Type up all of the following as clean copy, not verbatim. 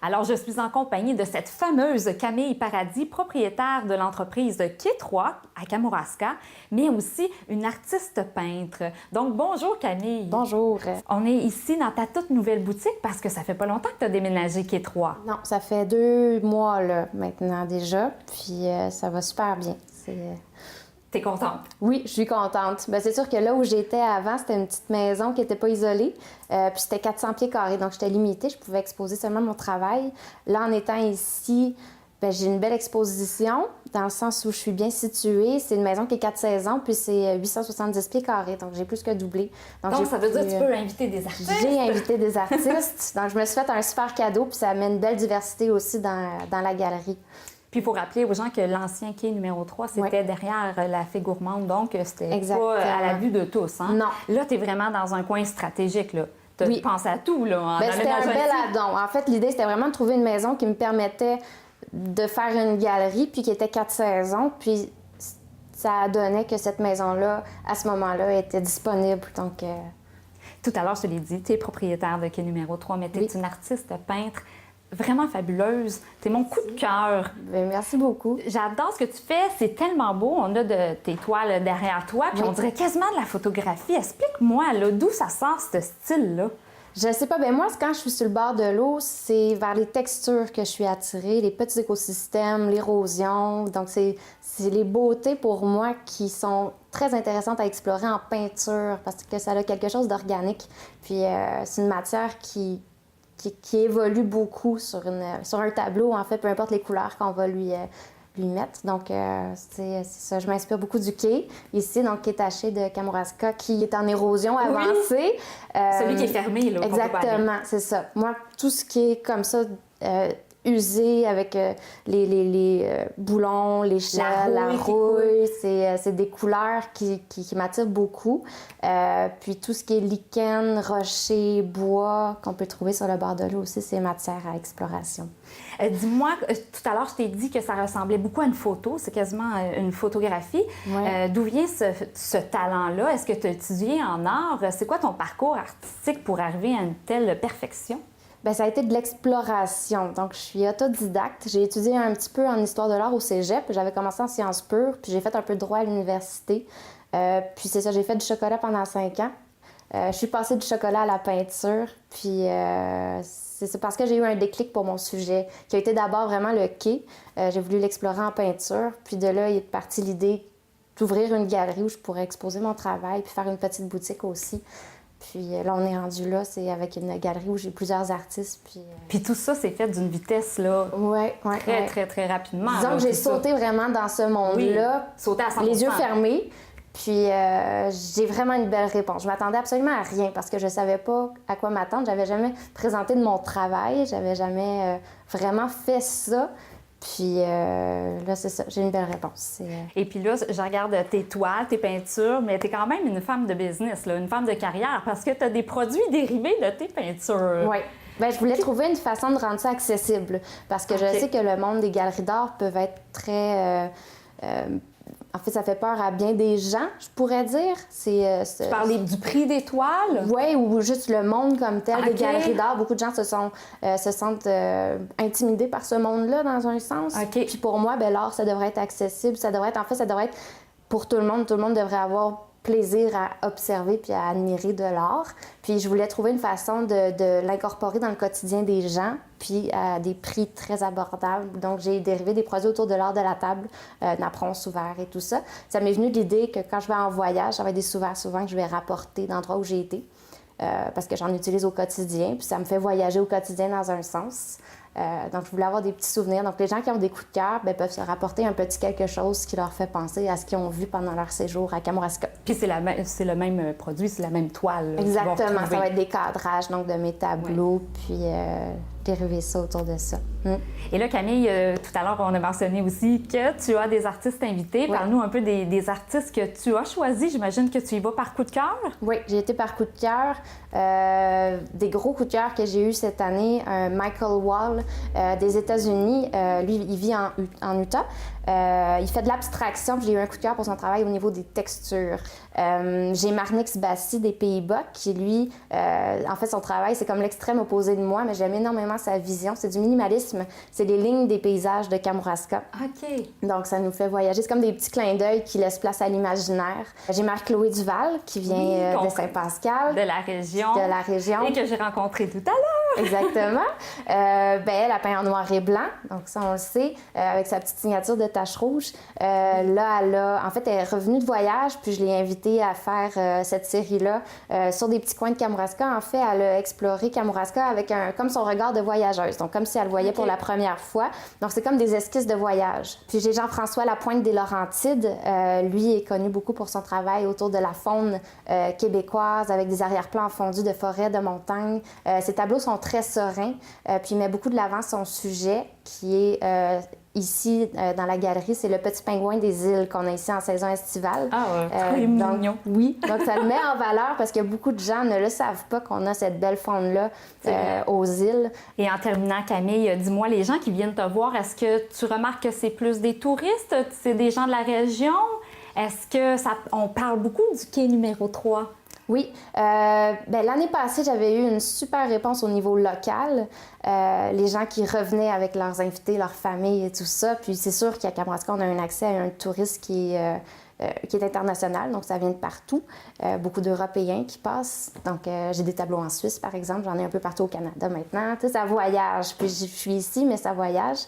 Alors, je suis en compagnie de cette fameuse Camille Paradis, propriétaire de l'entreprise Quai 3 à Kamouraska, mais aussi une artiste peintre. Donc, bonjour Camille. Bonjour. On est ici dans ta toute nouvelle boutique parce que ça fait pas longtemps que tu as déménagé Quai 3. Non, ça fait 2 mois là, maintenant déjà, puis ça va super bien. T'es contente? Oui, je suis contente. Bien, c'est sûr que là où j'étais avant, c'était une petite maison qui n'était pas isolée, puis c'était 400 pieds carrés, donc j'étais limitée, je pouvais exposer seulement mon travail. Là, en étant ici, bien, j'ai une belle exposition, dans le sens où je suis bien située. C'est une maison qui est 4 saisons, puis c'est 870 pieds carrés, donc j'ai plus que doublé. Donc ça veut dire que tu peux inviter des artistes? J'ai invité des artistes, donc je me suis fait un super cadeau, puis ça amène une belle diversité aussi dans la galerie. Puis il faut rappeler aux gens que l'ancien quai numéro 3, c'était derrière la Fée Gourmande, donc c'était pas à la vue de tous. Hein? Non. Là, tu es vraiment dans un coin stratégique. Tu oui. penses à tout. Là, c'était un bel addon. En fait, l'idée, c'était vraiment de trouver une maison qui me permettait de faire une galerie, puis qui était 4 saisons. Puis ça donnait que cette maison-là, à ce moment-là, était disponible. Donc, Tout à l'heure, je te l'ai dit, tu es propriétaire de quai numéro 3, mais tu es une artiste peintre vraiment fabuleuse. T'es mon coup de cœur. Bien, merci beaucoup. J'adore ce que tu fais. C'est tellement beau. On a de tes toiles derrière toi, puis on dirait quasiment de la photographie. Explique-moi, là, d'où ça sort, ce style-là? Je sais pas. Bien, moi, quand je suis sur le bord de l'eau, c'est vers les textures que je suis attirée, les petits écosystèmes, l'érosion. Donc, c'est les beautés pour moi qui sont très intéressantes à explorer en peinture parce que ça a quelque chose d'organique. Puis, c'est une matière qui évolue beaucoup sur un tableau, en fait, peu importe les couleurs qu'on va lui mettre. Donc, c'est ça. Je m'inspire beaucoup du quai, ici, donc quai taché de Kamouraska, qui est en érosion avancée. Celui qui est fermé, là. Exactement, c'est ça. Moi, tout ce qui est comme ça, usé avec les boulons, l'échelle, la rouille, c'est des couleurs qui m'attirent beaucoup. Puis tout ce qui est lichen, rocher, bois, qu'on peut trouver sur le bord de l'eau aussi, c'est matière à exploration. Dis-moi, tout à l'heure, je t'ai dit que ça ressemblait beaucoup à une photo, c'est quasiment une photographie. Ouais. D'où vient ce talent-là? Est-ce que tu as étudié en art? C'est quoi ton parcours artistique pour arriver à une telle perfection? Bien, ça a été de l'exploration. Donc, je suis autodidacte. J'ai étudié un petit peu en histoire de l'art au cégep. J'avais commencé en sciences pures, puis j'ai fait un peu de droit à l'université. Puis c'est ça, j'ai fait du chocolat pendant 5 ans. Je suis passée du chocolat à la peinture, puis c'est parce que j'ai eu un déclic pour mon sujet, qui a été d'abord vraiment le quai. J'ai voulu l'explorer en peinture, puis de là, il est parti l'idée d'ouvrir une galerie où je pourrais exposer mon travail, puis faire une petite boutique aussi. Puis là, on est rendu là, c'est avec une galerie où j'ai plusieurs artistes. Puis tout ça, c'est fait d'une vitesse, là, très rapidement. Disons que j'ai sauté vraiment dans ce monde-là, sauté à 100%. Les yeux fermés. Puis j'ai vraiment une belle réponse. Je m'attendais absolument à rien parce que je savais pas à quoi m'attendre. J'avais jamais présenté de mon travail, j'avais jamais vraiment fait ça. Puis là, c'est ça, j'ai une belle réponse. Et puis là, je regarde tes toiles, tes peintures, mais tu es quand même une femme de business, là, une femme de carrière, parce que tu as des produits dérivés de tes peintures. Oui. Bien, je voulais trouver une façon de rendre ça accessible, parce que je sais que le monde des galeries d'art peut être très... en fait, ça fait peur à bien des gens, je pourrais dire. Tu parles du prix des toiles? Oui, ou juste le monde comme tel, des galeries d'art. Beaucoup de gens se sentent intimidés par ce monde-là, dans un sens. Puis pour moi, ben, l'art, ça devrait être accessible. Ça devrait être pour tout le monde. Tout le monde devrait avoir plaisir à observer puis à admirer de l'art. Puis je voulais trouver une façon de l'incorporer dans le quotidien des gens, puis à des prix très abordables. Donc, j'ai dérivé des produits autour de l'art de la table, napperons sous verre et tout ça. Ça m'est venu de l'idée que quand je vais en voyage, j'avais des sous-verres souvent que je vais rapporter d'endroits où j'ai été, parce que j'en utilise au quotidien, puis ça me fait voyager au quotidien dans un sens. Donc, je voulais avoir des petits souvenirs. Donc, les gens qui ont des coups de cœur peuvent se rapporter un petit quelque chose qui leur fait penser à ce qu'ils ont vu pendant leur séjour à Kamouraska. Puis c'est le même produit, c'est la même toile. Exactement. Ça va être des cadrages donc, de mes tableaux, puis dériver ça autour de ça. Et là, Camille, tout à l'heure, on a mentionné aussi que tu as des artistes invités. Oui. Parle-nous un peu des artistes que tu as choisis. J'imagine que tu y vas par coup de cœur. Oui, j'ai été par coup de cœur. Des gros coups de cœur que j'ai eu cette année, Michael Wall des États-Unis. Lui, il vit en Utah. Il fait de l'abstraction, puis j'ai eu un coup de cœur pour son travail au niveau des textures. J'ai Marnix Bassi des Pays-Bas, qui lui, en fait, son travail, c'est comme l'extrême opposé de moi, mais j'aime énormément sa vision. C'est du minimalisme, c'est les lignes des paysages de Kamouraska. OK. Donc, ça nous fait voyager. C'est comme des petits clins d'œil qui laissent place à l'imaginaire. J'ai Marie-Chloé Duval, qui vient de Saint-Pascal. De la région. De la région. Et que j'ai rencontré tout à l'heure. Exactement. Elle a peint en noir et blanc, donc ça, on le sait, avec sa petite signature de tache rouge. Là, en fait, elle est revenue de voyage, puis je l'ai invitée à faire cette série-là sur des petits coins de Kamouraska. En fait, elle a exploré Kamouraska avec comme son regard de voyageuse, donc comme si elle voyait pour la première fois. Donc, c'est comme des esquisses de voyage. Puis j'ai Jean-François Lapointe des Laurentides. Lui est connu beaucoup pour son travail autour de la faune québécoise, avec des arrière-plans fondus de forêts, de montagnes. Ses tableaux sont très serein, puis il met beaucoup de l'avant son sujet qui est ici dans la galerie, c'est le petit pingouin des îles qu'on a ici en saison estivale. Ah ouais, mignon. Oui, donc ça le met en valeur parce que beaucoup de gens ne le savent pas qu'on a cette belle faune-là aux îles. Et en terminant, Camille, dis-moi, les gens qui viennent te voir, est-ce que tu remarques que c'est plus des touristes, c'est des gens de la région? Est-ce que on parle beaucoup du quai numéro 3? Oui. L'année passée, j'avais eu une super réponse au niveau local. Les gens qui revenaient avec leurs invités, leurs familles et tout ça. Puis c'est sûr qu'à Kamouraska, on a un accès à un tourisme qui est international, donc ça vient de partout. Beaucoup d'Européens qui passent. Donc, j'ai des tableaux en Suisse, par exemple. J'en ai un peu partout au Canada maintenant. Tu sais, ça voyage. Puis je suis ici, mais ça voyage.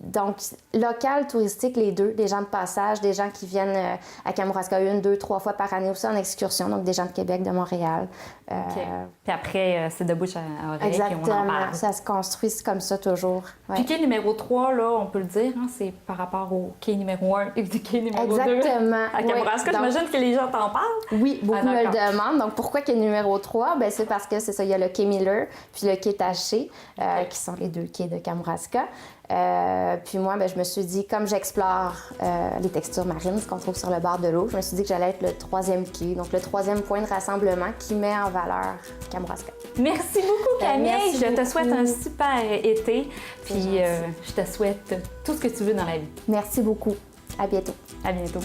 Donc, local, touristique, les deux. Des gens de passage, des gens qui viennent à Kamouraska 1, 2, 3 fois par année aussi en excursion. Donc, des gens de Québec, de Montréal. Puis après, c'est de bouche à oreille. Exactement. Puis on en parle. Ça se construit comme ça toujours. Ouais. Puis quai numéro 3, là, on peut le dire, hein, c'est par rapport au quai numéro 1 et du quai numéro 2. Exactement. À Kamouraska, oui. J'imagine que les gens t'en parlent. Oui, beaucoup me le demandent. Donc, pourquoi quai numéro 3? C'est parce que c'est ça, il y a le quai Miller puis le quai Taché, qui sont les deux quais de Kamouraska. Puis moi, je me suis dit, comme j'explore les textures marines, ce qu'on trouve sur le bord de l'eau, je me suis dit que j'allais être le 3e quai, donc le 3e point de rassemblement qui met en valeur Kamouraska. Merci beaucoup, Camille. Merci je te beaucoup. souhaite un super été. Puis je te souhaite tout ce que tu veux dans la vie. Merci beaucoup. À bientôt. À bientôt.